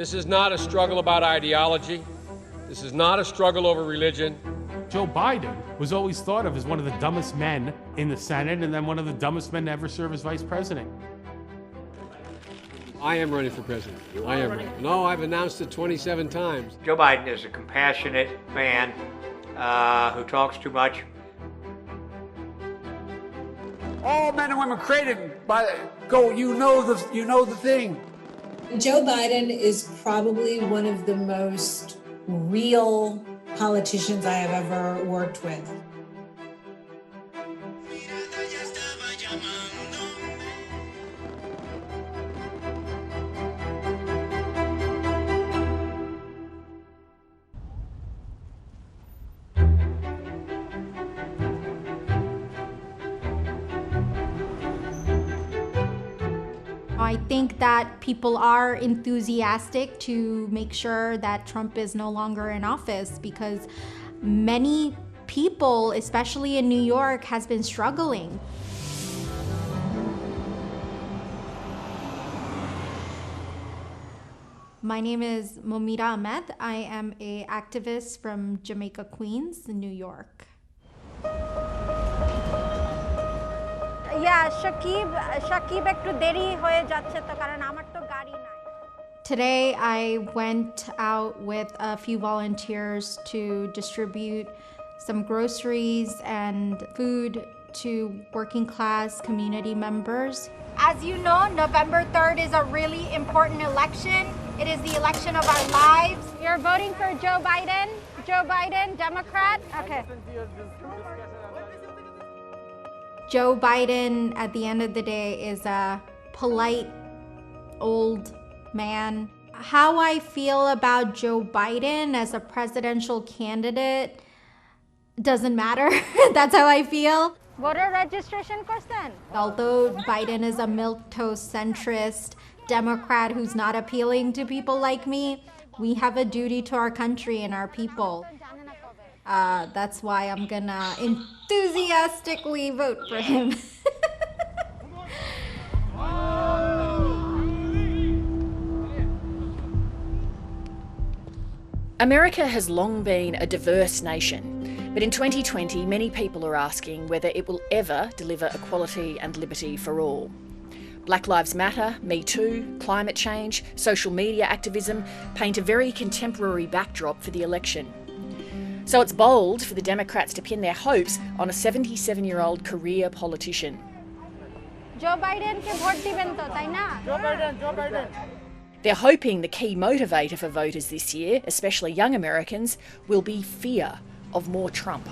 This is not a struggle about ideology. This is not a struggle over religion. Joe Biden was always thought of as one of the dumbest men in the Senate and then one of the dumbest men to ever serve as vice president. I am running for president. I am running. No, I've announced it 27 times. Joe Biden is a compassionate man who talks too much. All men and women created by go. You know the thing. Joe Biden is probably one of the most real politicians I have ever worked with. I think that people are enthusiastic to make sure that Trump is no longer in office because many people, especially in New York, has been struggling. My name is Momira Ahmed. I am an activist from Jamaica, Queens, New York. Shakib একটু দেরি হয়ে যাচ্ছে তো কারণ আমার তো গাড়ি নাই. Today I went out with a few volunteers to distribute some groceries and food to working class community members. As you know, November 3rd is a really important election. It is the election of our lives. You're voting for Joe Biden? Joe Biden, Democrat? Okay. Joe Biden, at the end of the day, is a polite old man. How I feel about Joe Biden as a presidential candidate doesn't matter. That's how I feel. Voter registration করছেন? Although Biden is a milquetoast centrist Democrat who's not appealing to people like me, we have a duty to our country and our people. That's why I'm gonna enthusiastically vote for him. America has long been a diverse nation, but in 2020 many people are asking whether it will ever deliver equality and liberty for all. Black Lives Matter, Me Too, climate change, social media activism paint a very contemporary backdrop for the election. So it's bold for the Democrats to pin their hopes on a 77-year-old career politician. Joe Biden K vote দিবেন তো তাই না? Joe Biden. They're hoping the key motivator for voters this year, especially young Americans, will be fear of more Trump.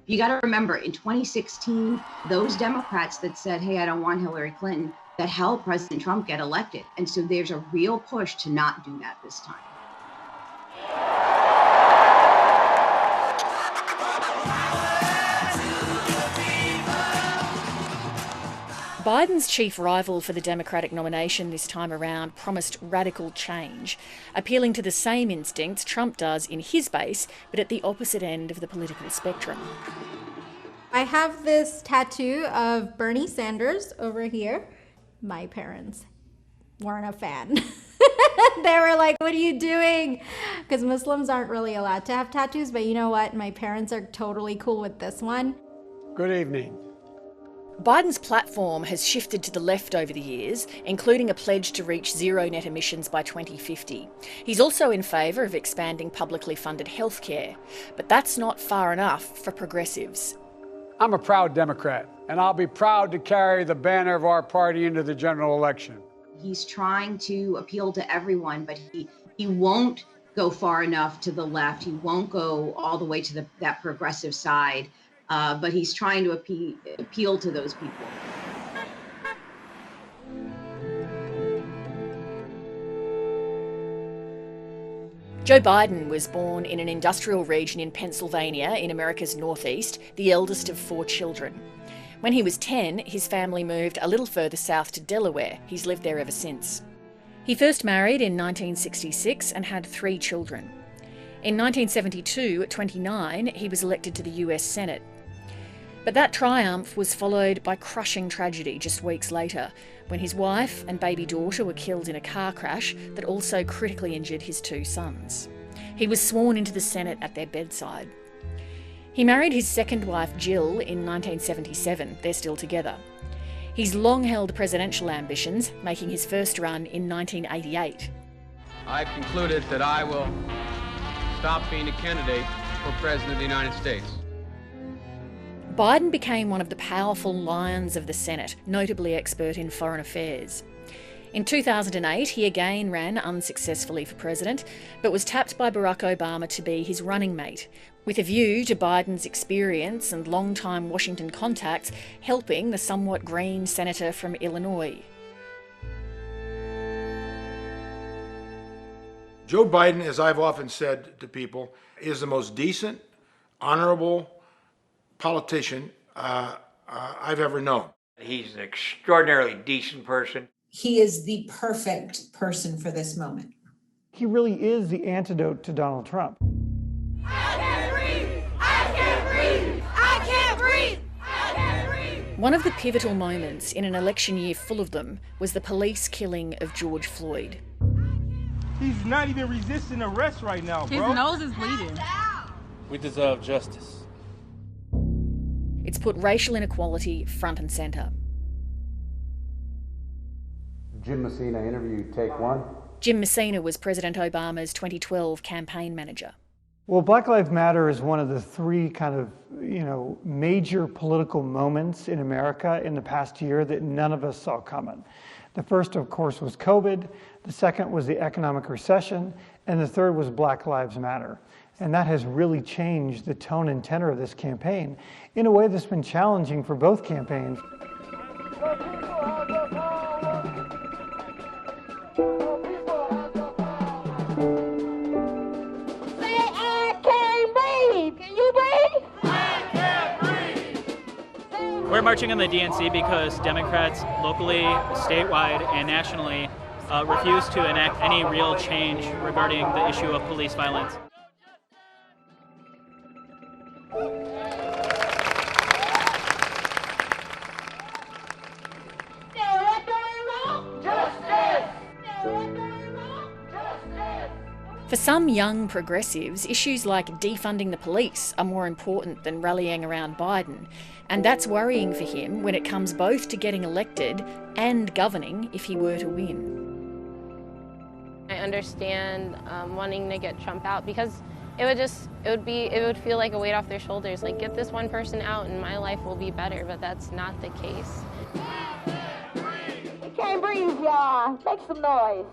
You got to remember, in 2016, those Democrats that said, hey, I don't want Hillary Clinton, that helped President Trump get elected. And so there's a real push to not do that this time. Biden's chief rival for the Democratic nomination this time around promised radical change, appealing to the same instincts Trump does in his base, but at the opposite end of the political spectrum. I have this tattoo of Bernie Sanders over here. My parents weren't a fan. They were like, what are you doing? Because Muslims aren't really allowed to have tattoos, but you know what? My parents are totally cool with this one. Good evening. Biden's platform has shifted to the left over the years, including a pledge to reach zero net emissions by 2050. He's also in favour of expanding publicly funded healthcare, but that's not far enough for progressives. I'm a proud Democrat, and I'll be proud to carry the banner of our party into the general election. He's trying to appeal to everyone, but he won't go far enough to the left. He won't go all the way to that progressive side. But he's trying to appeal to those people. Joe Biden was born in an industrial region in Pennsylvania in America's northeast, the eldest of 4 children. When he was 10, his family moved a little further south to Delaware. He's lived there ever since. He first married in 1966 and had 3 children. In 1972, at 29, he was elected to the US Senate. But that triumph was followed by crushing tragedy just weeks later, when his wife and baby daughter were killed in a car crash that also critically injured his 2 sons. He was sworn into the Senate at their bedside. He married his second wife, Jill, in 1977. They're still together. He's long held presidential ambitions, making his first run in 1988. I've concluded that I will stop being a candidate for President of the United States. Biden became one of the powerful lions of the Senate, notably expert in foreign affairs. In 2008, he again ran unsuccessfully for president, but was tapped by Barack Obama to be his running mate, with a view to Biden's experience and long-time Washington contacts helping the somewhat green senator from Illinois. Joe Biden, as I've often said to people, is the most decent, honorable politician I've ever known. He's an extraordinarily decent person. He is the perfect person for this moment. He really is the antidote to Donald Trump. I can't breathe! I can't breathe! I can't breathe! I can't breathe! One of the pivotal moments in an election year full of them was the police killing of George Floyd. He's not even resisting arrest right now, bro. His nose is bleeding. We deserve justice. It's put racial inequality front and centre. Jim Messina interview, take 1. Jim Messina was President Obama's 2012 campaign manager. Well, Black Lives Matter is one of the 3 kind of, major political moments in America in the past year that none of us saw coming. The first, of course, was COVID. The second was the economic recession. And the third was Black Lives Matter. And that has really changed the tone and tenor of this campaign in a way that's been challenging for both campaigns. We're marching on the DNC because Democrats locally, statewide, and nationally refuse to enact any real change regarding the issue of police violence. For some young progressives, issues like defunding the police are more important than rallying around Biden, and that's worrying for him when it comes both to getting elected and governing if he were to win. I understand wanting to get Trump out because it would feel like a weight off their shoulders. Like, get this one person out and my life will be better, but that's not the case. We can't breathe, y'all. Make some noise.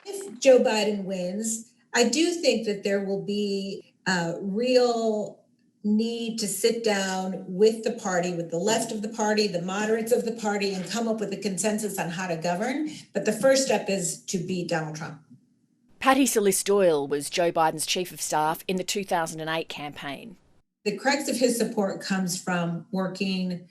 If Joe Biden wins, I do think that there will be a real need to sit down with the party, with the left of the party, the moderates of the party, and come up with a consensus on how to govern. But the first step is to beat Donald Trump. Patty Solis-Doyle was Joe Biden's chief of staff in the 2008 campaign. The crux of his support comes from working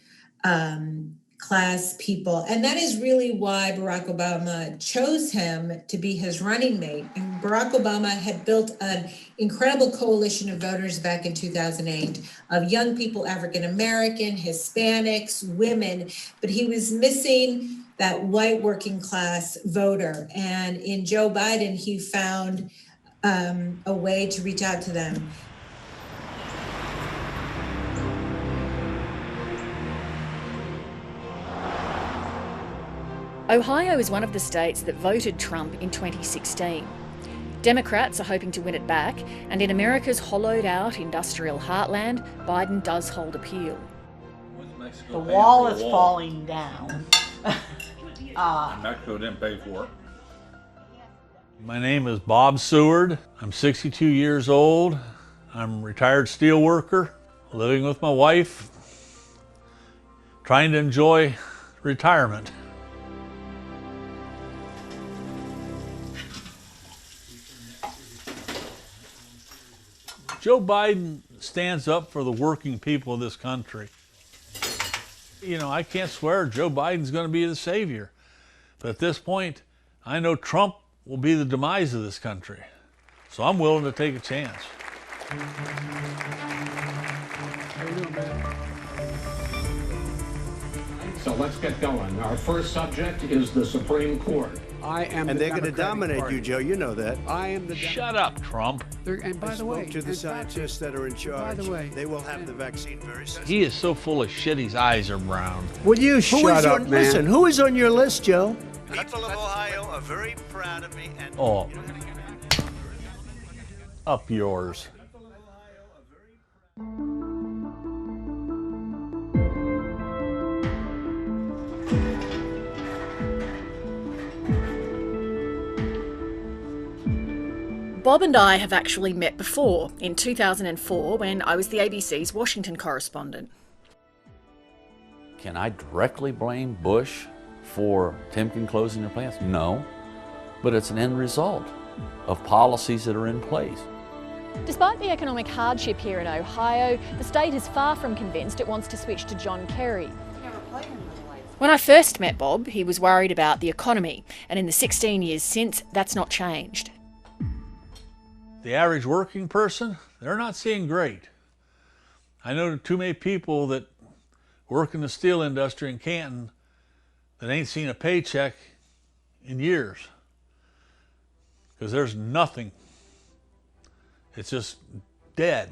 class people. And that is really why Barack Obama chose him to be his running mate. And Barack Obama had built an incredible coalition of voters back in 2008 of young people, African American, Hispanics, women, but he was missing that white working class voter. And in Joe Biden, he found a way to reach out to them. Ohio is one of the states that voted Trump in 2016. Democrats are hoping to win it back, and in America's hollowed-out industrial heartland, Biden does hold appeal. The wall is falling down. Mexico didn't pay for it. My name is Bob Seward. I'm 62 years old. I'm a retired steel worker, living with my wife, trying to enjoy retirement. Joe Biden stands up for the working people of this country. You know, I can't swear Joe Biden's going to be the savior. But at this point, I know Trump will be the demise of this country. So I'm willing to take a chance. So let's get going. Our first subject is the Supreme Court. I am And the they're going to Democratic dominate Party. you, Joe. You know that. I am the. Shut up, Trump. And by the way, to the scientists that are in charge. by the way, they will have the vaccine very soon. He is so full of shit, his eyes are brown. Will you shut up, man? Listen, who is on your list, Joe? People of Ohio are very proud of me. And Oh. Up yours. Bob and I have actually met before, in 2004 when I was the ABC's Washington correspondent. Can I directly blame Bush for Timken closing their plants? No, but it's an end result of policies that are in place. Despite the economic hardship here in Ohio, the state is far from convinced it wants to switch to John Kerry. When I first met Bob, he was worried about the economy, and in the 16 years since, that's not changed. The average working person, they're not seeing great. I know too many people that work in the steel industry in Canton that ain't seen a paycheck in years. Because there's nothing. It's just dead.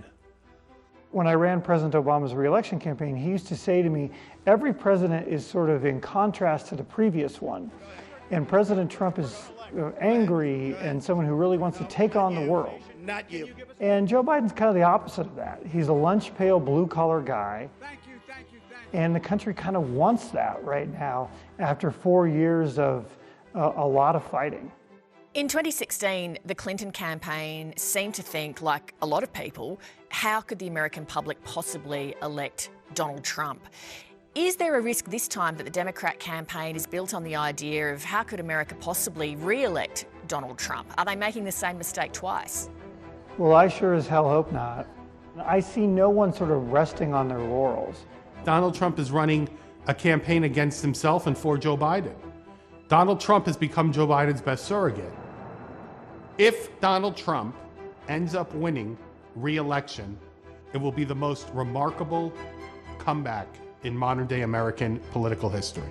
When I ran President Obama's re-election campaign, he used to say to me, every president is sort of in contrast to the previous one. And President Trump is angry and someone who really wants to take on the world. Not you. And Joe Biden's kind of the opposite of that. He's a lunch pail, blue collar guy. And the country kind of wants that right now after 4 years of a lot of fighting. In 2016, the Clinton campaign seemed to think, like a lot of people, how could the American public possibly elect Donald Trump? Is there a risk this time that the Democrat campaign is built on the idea of how could America possibly re-elect Donald Trump? Are they making the same mistake twice? Well, I sure as hell hope not. I see no one sort of resting on their laurels. Donald Trump is running a campaign against himself and for Joe Biden. Donald Trump has become Joe Biden's best surrogate. If Donald Trump ends up winning re-election, it will be the most remarkable comeback in modern-day American political history.